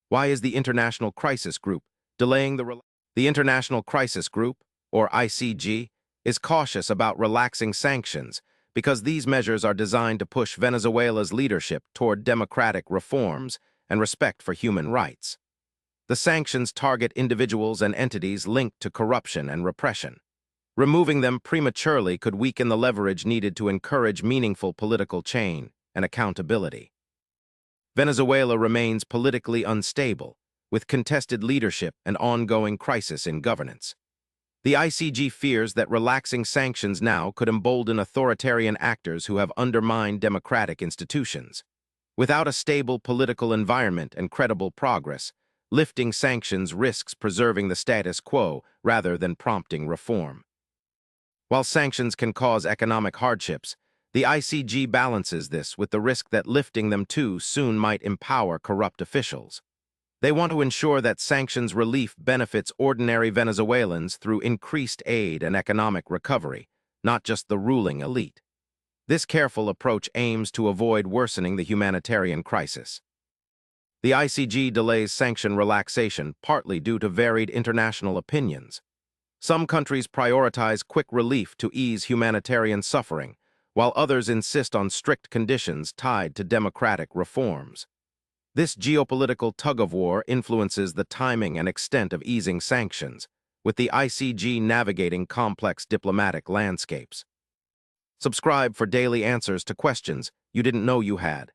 Why is the International Crisis Group delaying the International Crisis Group, or ICG, is cautious about relaxing sanctions because these measures are designed to push Venezuela's leadership toward democratic reforms and respect for human rights. The sanctions target individuals and entities linked to corruption and repression. Removing them prematurely could weaken the leverage needed to encourage meaningful political change and accountability. Venezuela remains politically unstable, with contested leadership and ongoing crisis in governance. The ICG fears that relaxing sanctions now could embolden authoritarian actors who have undermined democratic institutions. Without a stable political environment and credible progress, lifting sanctions risks preserving the status quo rather than prompting reform. While sanctions can cause economic hardships, the ICG balances this with the risk that lifting them too soon might empower corrupt officials. They want to ensure that sanctions relief benefits ordinary Venezuelans through increased aid and economic recovery, not just the ruling elite. This careful approach aims to avoid worsening the humanitarian crisis. The ICG delays sanction relaxation partly due to varied international opinions. Some countries prioritize quick relief to ease humanitarian suffering, while others insist on strict conditions tied to democratic reforms. This geopolitical tug-of-war influences the timing and extent of easing sanctions, with the ICG navigating complex diplomatic landscapes. Subscribe for daily answers to questions you didn't know you had.